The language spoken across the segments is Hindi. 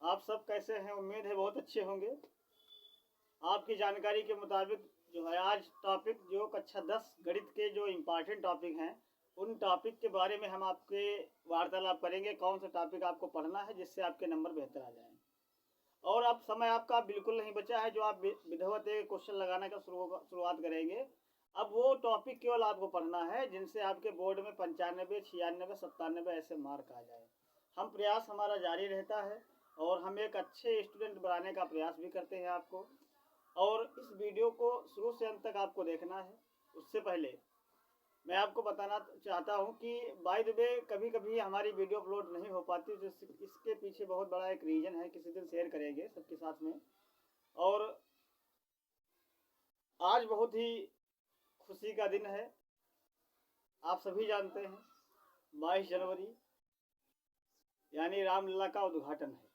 आप सब कैसे हैं? उम्मीद है बहुत अच्छे होंगे। आपकी जानकारी के मुताबिक जो है आज टॉपिक जो कक्षा 10 गणित के जो इम्पॉर्टेंट टॉपिक हैं उन टॉपिक के बारे में हम आपके वार्तालाप करेंगे। कौन सा टॉपिक आपको पढ़ना है जिससे आपके नंबर बेहतर आ जाएं। और अब समय आपका बिल्कुल नहीं बचा है जो आप विधिवत क्वेश्चन लगाने का शुरुआत करेंगे। अब वो टॉपिक केवल आपको पढ़ना है जिनसे आपके बोर्ड में 95, 96, 97 ऐसे मार्क आ जाए। हम प्रयास हमारा जारी रहता है और हम एक अच्छे स्टूडेंट बनाने का प्रयास भी करते हैं आपको। और इस वीडियो को शुरू से अंत तक आपको देखना है। उससे पहले मैं आपको बताना चाहता हूं कि बाय द वे कभी कभी हमारी वीडियो अपलोड नहीं हो पाती, तो इसके पीछे बहुत बड़ा एक रीज़न है। किसी दिन शेयर करेंगे सबके साथ में। और आज बहुत ही खुशी का दिन है। आप सभी जानते हैं 22 जनवरी यानी रामलला का उद्घाटन है।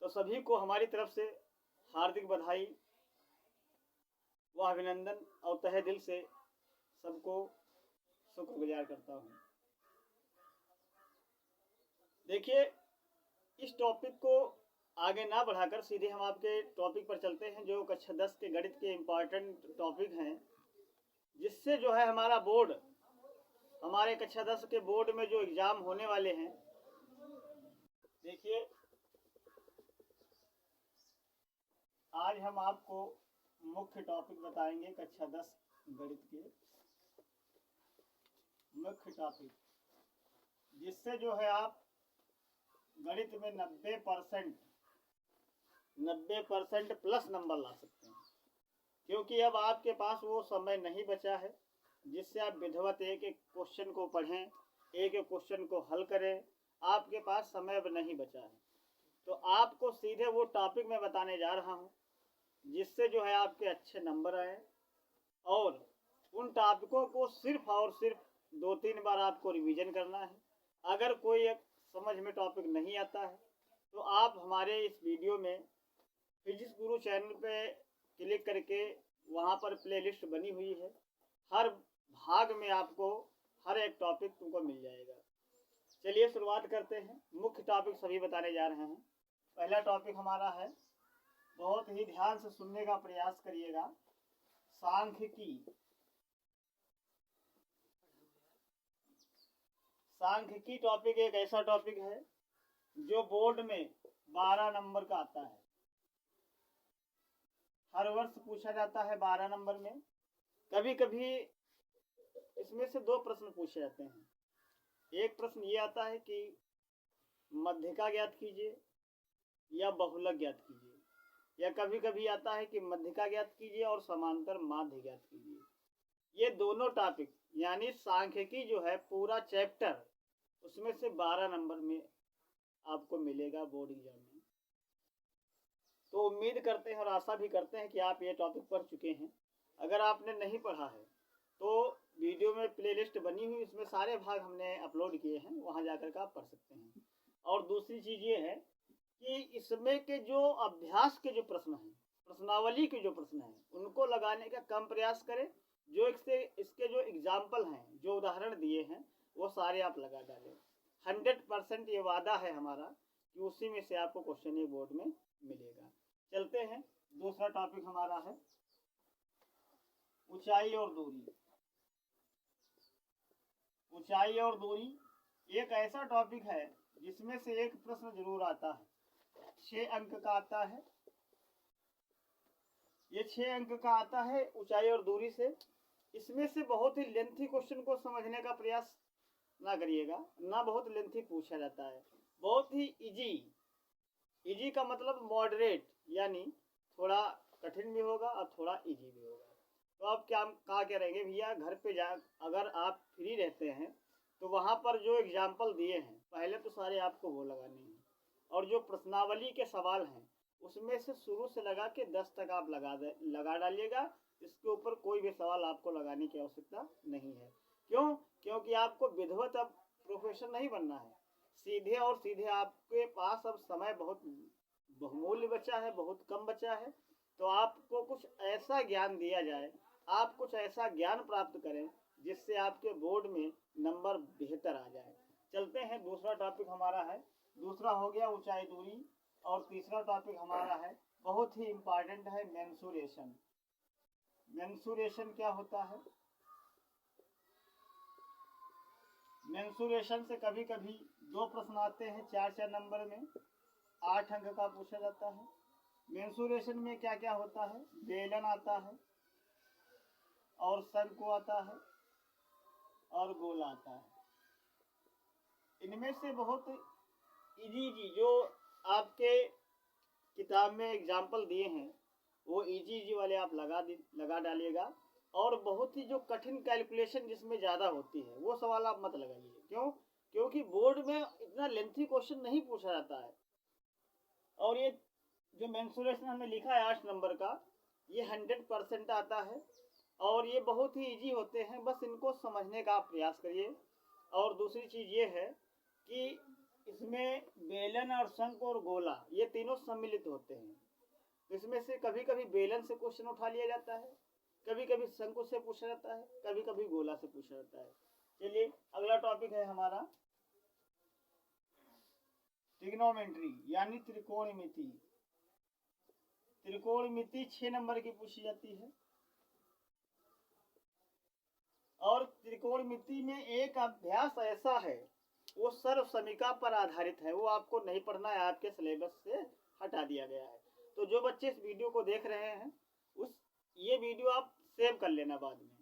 तो सभी को हमारी तरफ से हार्दिक बधाई व अभिनंदन और तहे दिल से सबको शुक्रगुजार करता हूँ। देखिए, इस टॉपिक को आगे ना बढ़ाकर सीधे हम आपके टॉपिक पर चलते हैं जो कक्षा 10 के गणित के इम्पॉर्टेंट टॉपिक हैं, जिससे जो है हमारा बोर्ड, हमारे कक्षा 10 के बोर्ड में जो एग्ज़ाम होने वाले हैं। देखिए, आज हम आपको मुख्य टॉपिक बताएंगे कक्षा 10 गणित के मुख्य टॉपिक, जिससे जो है आप गणित में 90% प्लस नंबर ला सकते हैं। क्योंकि अब आपके पास वो समय नहीं बचा है जिससे आप विधिवत एक एक क्वेश्चन को पढ़ें, एक एक क्वेश्चन को हल करें। आपके पास समय अब नहीं बचा है। तो आपको सीधे वो टॉपिक मैं बताने जा रहा हूँ जिससे जो है आपके अच्छे नंबर आए। और उन टॉपिकों को सिर्फ और सिर्फ 2-3 बार आपको रिवीजन करना है। अगर कोई एक समझ में टॉपिक नहीं आता है तो आप हमारे इस वीडियो में फिजिक्स गुरु चैनल पे क्लिक करके वहाँ पर प्लेलिस्ट बनी हुई है। हर भाग में आपको हर एक टॉपिक तुमको मिल जाएगा। चलिए शुरुआत करते हैं। मुख्य टॉपिक सभी बताने जा रहे हैं। पहला टॉपिक हमारा है, बहुत ही ध्यान से सुनने का प्रयास करिएगा, सांख्यिकी। सांख्यिकी टॉपिक एक ऐसा टॉपिक है जो बोर्ड में 12 नंबर का आता है। हर वर्ष पूछा जाता है 12 नंबर में। कभी कभी इसमें से 2 प्रश्न पूछे जाते हैं। एक प्रश्न ये आता है कि मध्यिका ज्ञात कीजिए या बहुलक ज्ञात कीजिए, या कभी कभी आता है कि मध्यिका ज्ञात कीजिए और समांतर माध्य ज्ञात कीजिए। ये दोनों टॉपिक यानी सांख्यिकी जो है पूरा चैप्टर, उसमें से 12 नंबर में आपको मिलेगा बोर्ड एग्जाम में। तो उम्मीद करते हैं और आशा भी करते हैं कि आप ये टॉपिक पढ़ चुके हैं। अगर आपने नहीं पढ़ा है तो वीडियो में प्लेलिस्ट बनी हुई, इसमें सारे भाग हमने अपलोड किए हैं, वहाँ जाकर के आप पढ़ सकते हैं। और दूसरी चीज़ ये है कि इसमें के जो अभ्यास के जो प्रश्न हैं, प्रश्नावली के जो प्रश्न हैं, उनको लगाने का कम प्रयास करें। जो इसके जो एग्जाम्पल हैं, जो उदाहरण दिए हैं, वो सारे आप लगा डालें। 100% ये वादा है हमारा कि उसी में से आपको क्वेश्चन ये बोर्ड में मिलेगा। चलते हैं, दूसरा टॉपिक हमारा है ऊंचाई और दूरी। ऊंचाई और दूरी एक ऐसा टॉपिक है जिसमें से एक प्रश्न जरूर आता है। 6 अंक का आता है। ये 6 अंक का आता है ऊंचाई और दूरी से। इसमें से बहुत ही लेंथी क्वेश्चन को समझने का प्रयास ना करिएगा, ना बहुत लेंथी पूछा जाता है। बहुत ही इजी का मतलब मॉडरेट, यानी थोड़ा कठिन भी होगा और थोड़ा इजी भी होगा। तो आप क्या करेंगे भैया, घर पे अगर आप फ्री रहते हैं तो वहाँ पर जो एग्जाम्पल दिए हैं पहले तो सारे आपको वो लगाने हैं। और जो प्रश्नावली के सवाल हैं उसमें से शुरू से लगा के 10 तक आप लगा डालिएगा। इसके ऊपर कोई भी सवाल आपको लगाने की आवश्यकता नहीं है। क्यों? क्योंकि आपको विधिवत अब प्रोफेसर नहीं बनना है। सीधे और सीधे आपके पास अब समय बहुत बहुमूल्य बचा है, बहुत कम बचा है। तो आपको कुछ ऐसा ज्ञान दिया जाए, आप कुछ ऐसा ज्ञान प्राप्त करें जिससे आपके बोर्ड में नंबर बेहतर आ जाए। चलते हैं, दूसरा टॉपिक हमारा है दूसरा हो गया ऊंचाई दूरी, और तीसरा टॉपिक हमारा है बहुत ही इम्पोर्टेंट है मेंसुरेशन। मेंसुरेशन क्या होता है? मेंसुरेशन से कभी कभी दो प्रश्न आते हैं 4-4 नंबर में, 8 अंक का पूछा जाता है। मेंसुरेशन में क्या क्या होता है? बेलन आता है, और शंकु आता है, और गोला आता है। इनमें से बहुत इजी जो आपके किताब में एग्जाम्पल दिए हैं वो इजी वाले आप लगा डालिएगा, और बहुत ही जो कठिन कैलकुलेशन जिसमें ज़्यादा होती है वो सवाल आप मत लगाइए। क्यों? क्योंकि बोर्ड में इतना लेंथी क्वेश्चन नहीं पूछा जाता है। और ये जो मेंसुरेशन हमने लिखा है 8 नंबर का, ये 100% आता है, और ये बहुत ही इजी होते हैं, बस इनको समझने का आप प्रयास करिए। और दूसरी चीज़ ये है कि इसमें बेलन और शंख और गोला ये तीनों सम्मिलित होते हैं। तो इसमें से कभी कभी बेलन से क्वेश्चन उठा लिया जाता है, कभी कभी शंकु से पूछा जाता है, कभी कभी गोला से पूछा जाता है। चलिए अगला टॉपिक है हमारा ट्रिग्नोमेट्री यानी त्रिकोणमिति। त्रिकोणमिति 6 नंबर की पूछी जाती है, और त्रिकोणमिति में एक अभ्यास ऐसा है वो सर्व समीका पर आधारित है, वो आपको नहीं पढ़ना है, आपके सिलेबस से हटा दिया गया है। तो जो बच्चे इस वीडियो को देख रहे हैं ये वीडियो आप सेव कर लेना बाद में,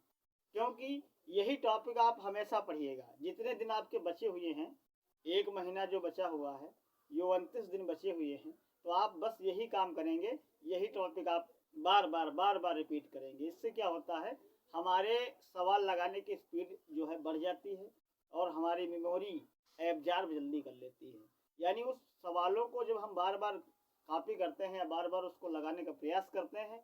क्योंकि यही टॉपिक आप हमेशा पढ़िएगा। जितने दिन आपके बचे हुए हैं, 1 महीना जो बचा हुआ है, जो 29 दिन बचे हुए हैं, तो आप बस यही काम करेंगे, यही टॉपिक आप बार बार रिपीट करेंगे। इससे क्या होता है, हमारे सवाल लगाने की स्पीड जो है बढ़ जाती है, और हमारी मेमोरी एब्जॉर्ब जल्दी कर लेती है। यानी उस सवालों को जब हम बार बार कॉपी करते हैं या बार बार उसको लगाने का प्रयास करते हैं,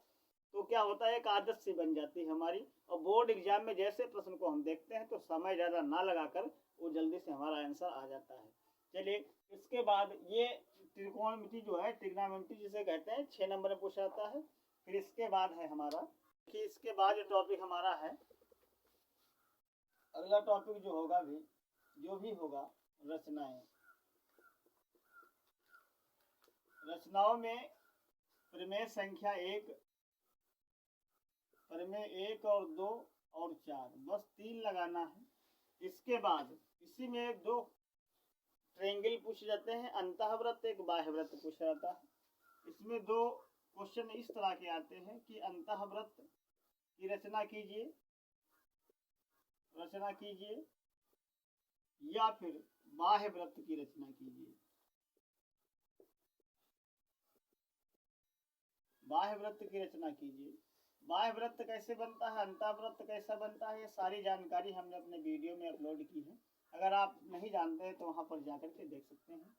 तो क्या होता है, एक आदत सी बन जाती है हमारी, और बोर्ड एग्जाम में जैसे प्रश्न को हम देखते हैं तो समय ज़्यादा ना लगाकर वो जल्दी से हमारा आंसर आ जाता है। चलिए इसके बाद ये त्रिकोणमिति जो है, ट्रिग्नोमेट्री जिसे कहते हैं, 6 नंबर में पूछा जाता है। फिर इसके बाद है हमारा कि इसके बाद जो टॉपिक हमारा है, अगला टॉपिक जो भी होगा रचनाएं। रचनाओं में प्रमेय संख्या 1, प्रमेय 1 और 2 और 4, बस 3 लगाना है। इसके बाद इसी में 2 ट्रायंगल पूछे जाते हैं, अंतःवृत्त एक बाह्यवृत्त पूछा जाता है। इसमें 2 क्वेश्चन इस तरह के आते हैं कि अंतःवृत्त की रचना कीजिए या फिर बाह्यवृत्त की रचना कीजिए। बाह्यवृत्त की रचना कीजिए। बाह्यवृत्त कैसे बनता है, अंतःवृत्त कैसा बनता है, ये सारी जानकारी हमने अपने वीडियो में अपलोड की है। अगर आप नहीं जानते हैं तो वहाँ पर जाकर के देख सकते हैं।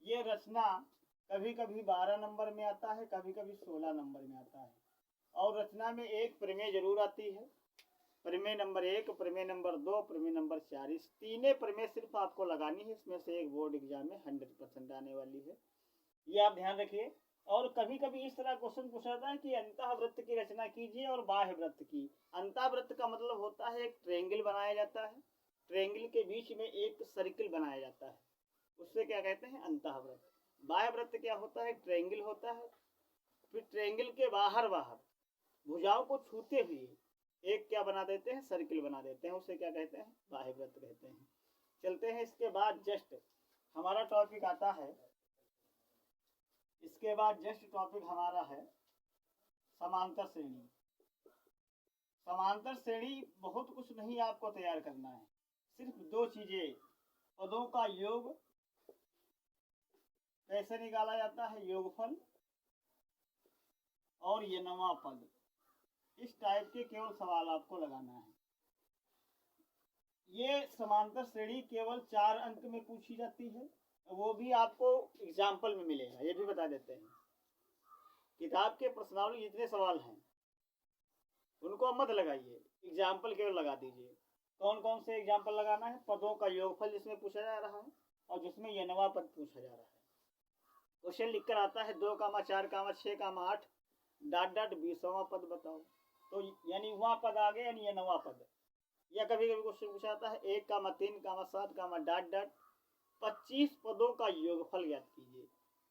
ये रचना कभी कभी 12 नंबर में आता है, कभी कभी 16 नंबर में आता है। और रचना में एक प्रमेय जरूर आती है, प्रमेय नंबर 1, प्रमेय नंबर 2, प्रमेय नंबर 4। इस तीनों प्रमेय सिर्फ आपको लगानी है, इसमें से एक बोर्ड एग्जाम में 100% आने वाली है, ये आप ध्यान रखिए। और कभी कभी इस तरह क्वेश्चन पूछा जाता है कि अंतःवृत्त की रचना कीजिए और बाह्यवृत्त की। अंतःवृत्त का मतलब होता है एक ट्रायंगल बनाया जाता है, ट्रायंगल के बीच में एक सर्किल बनाया जाता है, उससे क्या कहते हैं, अंतःवृत्त। बाह्यवृत्त क्या होता है, ट्रायंगल होता है, फिर ट्रायंगल के बाहर भुजाओं को छूते हुए एक क्या बना देते हैं, सर्किल बना देते हैं, उसे क्या कहते हैं, बाह्यवृत्त कहते हैं। चलते हैं इसके बाद जस्ट हमारा टॉपिक आता है, इसके बाद जस्ट टॉपिक हमारा है समांतर श्रेणी। समांतर श्रेणी बहुत कुछ नहीं आपको तैयार करना है, सिर्फ 2 चीजें, पदों का योग कैसे निकाला जाता है, योगफल, और ये नवा पद, इस टाइप के केवल सवाल आपको लगाना है। ये समांतर श्रेणी केवल 4 अंक में पूछी जाती है, वो भी आपको एग्जाम्पल में मिलेगा, ये भी बता देते हैं। किताब के प्रश्नावली जितने सवाल हैं उनको मत लगाइए, एग्जाम्पल केवल लगा दीजिए। कौन कौन से एग्जाम्पल लगाना है, पदों का योगफल जिसमें पूछा जा रहा है, और जिसमें यह नवा पद पूछा जा रहा है। क्वेश्चन लिखकर आता है 2, 4, 6, 8 ... 20वां पद बताओ, तो यानी वहाँ पद आ गए, यानी ये नवा पद। या कभी कभी क्वेश्चन पूछा जाता है 1, 3, 7, ... 25 पदों का योगफल ज्ञात कीजिए।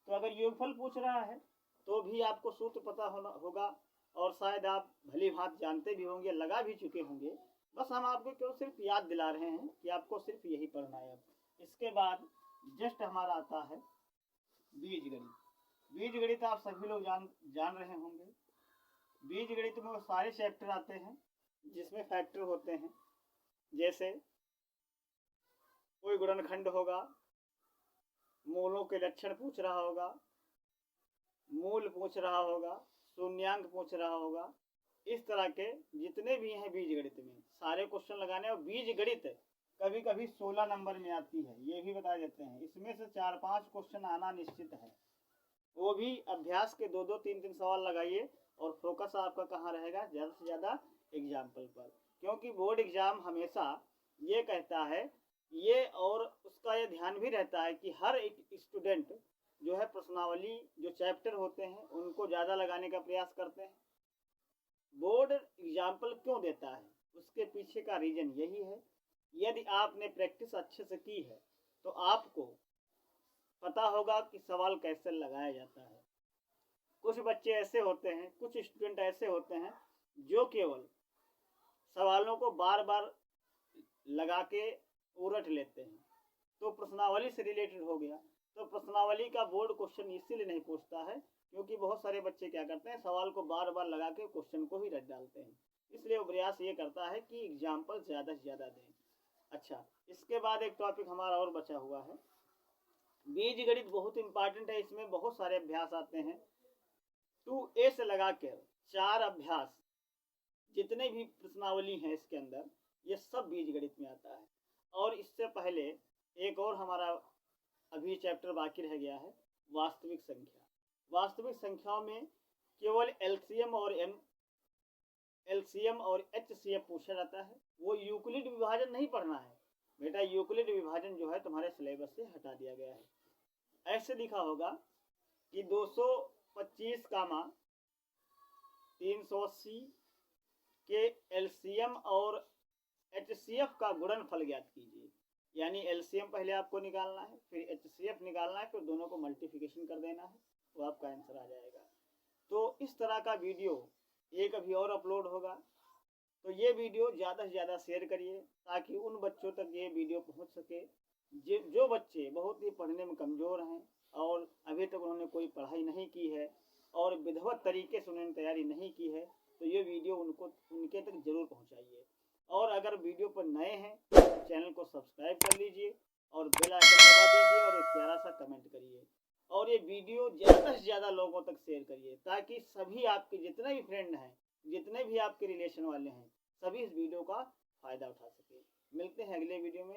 तो अगर योगफल पूछ रहा है तो भी आपको सूत्र पता होगा और शायद आप भली भांति जानते भी होंगे, लगा भी चुके होंगे। बस हम आपको क्यों सिर्फ याद दिला रहे हैं कि आपको सिर्फ यही पढ़ना है। इसके बाद जस्ट हमारा आता है बीजगणित। बीजगणित आप सभी लोग जान रहे होंगे। बीजगणित में वो सारे चैप्टर आते हैं जिसमें फैक्टर होते हैं, जैसे कोई गुणनखंड होगा, मूलों के लक्षण पूछ रहा होगा, मूल पूछ रहा होगा, शून्यांक पूछ रहा होगा। इस तरह के जितने भी हैं बीजगणित में सारे क्वेश्चन लगाने। और बीजगणित कभी कभी 16 नंबर में आती है, ये भी बता देते हैं। इसमें से 4-5 क्वेश्चन आना निश्चित है। वो भी अभ्यास के 2-2, 3-3 सवाल लगाइए और फोकस आपका कहाँ रहेगा, ज़्यादा से ज़्यादा एग्जाम्पल पर। क्योंकि बोर्ड एग्जाम हमेशा ये कहता है ये, और उसका ये ध्यान भी रहता है कि हर एक स्टूडेंट जो है प्रश्नावली जो चैप्टर होते हैं उनको ज़्यादा लगाने का प्रयास करते हैं। बोर्ड एग्जाम्पल क्यों देता है, उसके पीछे का रीजन यही है। यदि आपने प्रैक्टिस अच्छे से की है तो आपको पता होगा कि सवाल कैसे लगाया जाता है। कुछ बच्चे ऐसे होते हैं, कुछ स्टूडेंट ऐसे होते हैं जो केवल सवालों को बार बार लगा के उलट लेते हैं। तो प्रश्नावली से रिलेटेड हो गया, तो प्रश्नावली का बोर्ड क्वेश्चन इसीलिए नहीं पूछता है क्योंकि बहुत सारे बच्चे क्या करते हैं, सवाल को बार बार लगा के क्वेश्चन को ही रट डालते हैं। इसलिए वो प्रयास ये करता है कि एग्जाम्पल ज़्यादा से ज़्यादा दें। अच्छा, इसके बाद एक टॉपिक हमारा और बचा हुआ है बीजगणित। बहुत इंपॉर्टेंट है, इसमें बहुत सारे अभ्यास आते हैं। 2A से लगा कर 4 अभ्यास जितने भी प्रश्नावली हैं इसके अंदर, ये सब बीजगणित में आता है। और इससे पहले एक और हमारा अभी चैप्टर बाकी रह गया है, वास्तविक संख्या। वास्तविक संख्याओं में केवल एलसीएम और एचसीएफ पूछा जाता है। वो यूक्लिड विभाजन नहीं पढ़ना है बेटा, यूक्लिड विभाजन जो है तुम्हारे सिलेबस से हटा दिया गया है। ऐसे लिखा होगा कि 225 कामा 380 के एलसीएम और एचसीएफ का गुणनफल ज्ञात कीजिए। यानी एलसीएम पहले आपको निकालना है, फिर एचसीएफ निकालना है, फिर दोनों को मल्टीप्लिकेशन कर देना है, वो आपका आंसर आ जाएगा। तो इस तरह का वीडियो एक अभी और अपलोड होगा, तो ये वीडियो ज़्यादा से ज़्यादा शेयर करिए ताकि उन बच्चों तक ये वीडियो पहुंच सके जो बच्चे बहुत ही पढ़ने में कमज़ोर हैं और अभी तक उन्होंने कोई पढ़ाई नहीं की है और विधिवत तरीके से उन्होंने तैयारी नहीं की है। तो ये वीडियो उनके तक ज़रूर पहुँचाइए। और अगर वीडियो पर नए हैं तो चैनल को सब्सक्राइब कर लीजिए और बेल आइकन दबा दीजिए और एक प्यारा सा कमेंट करिए। और ये वीडियो ज़्यादा से ज़्यादा लोगों तक शेयर करिए ताकि सभी आपके जितने भी फ्रेंड हैं, जितने भी आपके रिलेशन वाले हैं, सभी इस वीडियो का फ़ायदा उठा सके। मिलते हैं अगले वीडियो में।